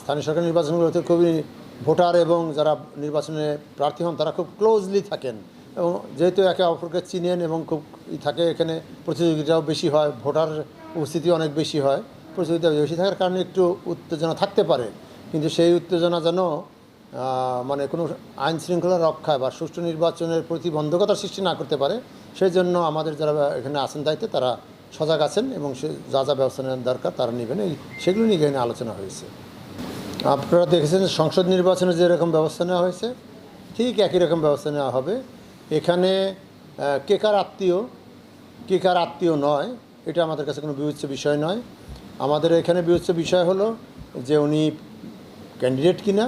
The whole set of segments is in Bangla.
স্থানীয় সরকার নির্বাচনগুলোতে খুবই ভোটার এবং যারা নির্বাচনে প্রার্থী হন তারা খুব ক্লোজলি থাকেন এবং যেহেতু একে অপরকে চিনেন এবং খুব থাকে, এখানে প্রতিযোগিতাও বেশি হয়, ভোটার উপস্থিতি অনেক বেশি হয়, প্রতিযোগিতা বেশি থাকার কারণে একটু উত্তেজনা থাকতে পারে, কিন্তু সেই উত্তেজনা যেন মানে কোনো আইন শৃঙ্খলা রক্ষা বা সুষ্ঠু নির্বাচনের প্রতিবন্ধকতার সৃষ্টি না করতে পারে, সেই জন্য আমাদের যারা এখানে আছেন দায়িত্বে তারা সজাগ আছেন এবং সে যা যা ব্যবস্থা নেওয়ার দরকার তারা নেবেন, সেগুলো নিয়ে এখানে আলোচনা হয়েছে। আপনারা দেখেছেন সংসদ নির্বাচনে যেরকম ব্যবস্থা নেওয়া হয়েছে ঠিক একই রকম ব্যবস্থা নেওয়া হবে। এখানে কে কার আত্মীয় নয়, এটা আমাদের কাছে কোনো বিবেচ্য বিষয় নয়। আমাদের এখানে বিবেচ্য বিষয় হলো যে উনি ক্যান্ডিডেট কিনা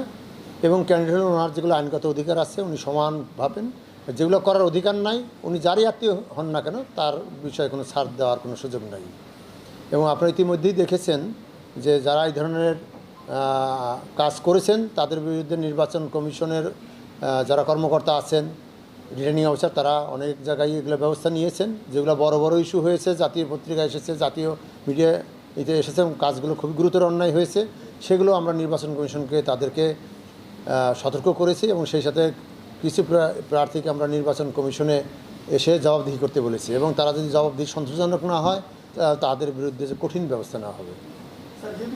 এবং ক্যান্ডিডেট হলে ওনার যেগুলো আইনগত অধিকার আছে উনি সমান ভাবেন, যেগুলো করার অধিকার নাই উনি যারই আত্মীয় হন না কেন তার বিষয়ে কোনো ছাড় দেওয়ার কোনো সুযোগ নাই। এবং আপনারা ইতিমধ্যেই দেখেছেন যে যারা এই ধরনের কাজ করেছেন তাদের বিরুদ্ধে নির্বাচন কমিশনের যারা কর্মকর্তা আছেন, রিটার্নিং অফিসার, তারা অনেক জায়গায় এগুলো ব্যবস্থা নিয়েছেন, যেগুলো বড় বড় ইস্যু হয়েছে, জাতীয় পত্রিকায় এসেছে, জাতীয় মিডিয়াতে এসেছে এবং কাজগুলো খুবই গুরুতর অন্যায় হয়েছে, সেগুলো আমরা নির্বাচন কমিশনকে তাদেরকে সতর্ক করেছি এবং সেই সাথে কিছু প্রার্থীকে আমরা নির্বাচন কমিশনে এসে জবাবদিহি করতে বলেছি এবং তারা যদি জবাবদিহি সন্তোষজনক না হয় তাদের বিরুদ্ধে যে কঠিন ব্যবস্থা নেওয়া হবে।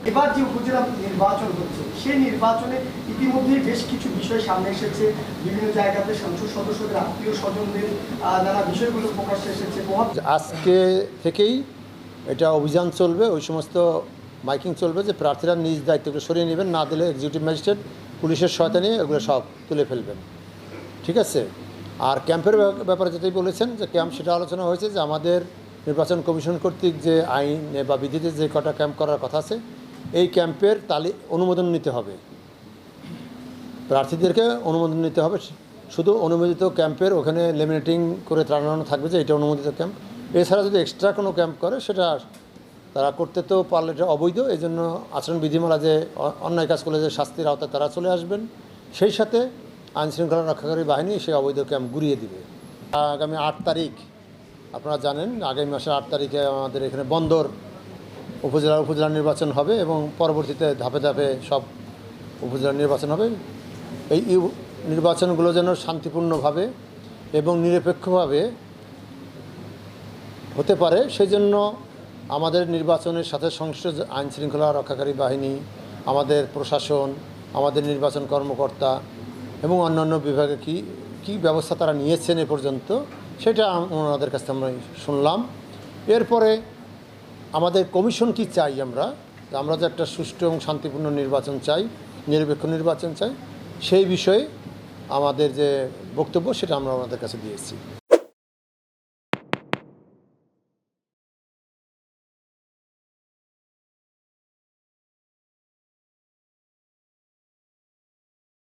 এবার যে উপজেলা নির্বাচন হচ্ছে সেই নির্বাচনে ইতিমধ্যে বেশ কিছু বিষয় সামনে এসেছে, বিভিন্ন জায়গাতে সংসদ সদস্যদের আত্মীয় স্বজনদের নানা বিষয়গুলো প্রকাশ্যে এসেছে। আজকে থেকেই এটা অভিযান চলবে, ওই সমস্ত মাইকিং চলবে যে প্রার্থীরা নিজ দায়িত্বগুলো সরিয়ে নেবেন, না দিলে এক্সিকিউটিভ ম্যাজিস্ট্রেট পুলিশের সহায়তা নিয়ে এগুলো সব তুলে ফেলবেন, ঠিক আছে। আর ক্যাম্পের ব্যাপারে যেটাই বলেছেন যে ক্যাম্প, সেটা আলোচনা হয়েছে যে আমাদের নির্বাচন কমিশন কর্তৃক যে আইনে বা বিধিতে যে কটা ক্যাম্প করার কথা আছে এই ক্যাম্পের অনুমোদন নিতে হবে, প্রার্থীদেরকে অনুমোদন নিতে হবে। শুধু অনুমোদিত ক্যাম্পের ওখানে লেমিনেটিং করে টানানো থাকবে যে এটা অনুমোদিত ক্যাম্প, এছাড়া যদি এক্সট্রা কোনো ক্যাম্প করে সেটা তারা করতে তো পারলে এটা অবৈধ। এই জন্য আচরণ বিধিমালা যে অন্যায় কাজ করলে যে শাস্তির আওতায় তারা চলে আসবেন, সেই সাথে আইনশৃঙ্খলা রক্ষাকারী বাহিনী সেই অবৈধ ক্যাম্প ঘুরিয়ে দিবে। আগামী 8 তারিখ আপনারা জানেন, আগামী মাসের 8 তারিখে আমাদের এখানে বন্দর উপজেলা নির্বাচন হবে এবং পরবর্তীতে ধাপে ধাপে সব উপজেলা নির্বাচন হবে। এই নির্বাচনগুলো যেন শান্তিপূর্ণভাবে এবং নিরপেক্ষভাবে হতে পারে, সেই জন্য আমাদের নির্বাচনের সাথে সংশ্লিষ্ট আইনশৃঙ্খলা রক্ষাকারী বাহিনী, আমাদের প্রশাসন, আমাদের নির্বাচন কর্মকর্তা এবং অন্যান্য বিভাগে কী ব্যবস্থা তারা নিয়েছেন এ পর্যন্ত, সেটা ওনাদের কাছ থেকে আমরা শুনলাম। এরপরে আমাদের কমিশন কি চাই, আমরা যে একটা সুষ্ঠু এবং শান্তিপূর্ণ নির্বাচন চাই, নিরপেক্ষ নির্বাচন চাই, সেই বিষয়ে আমাদের যে বক্তব্য সেটা আমরা ওনাদের কাছে দিয়েছি।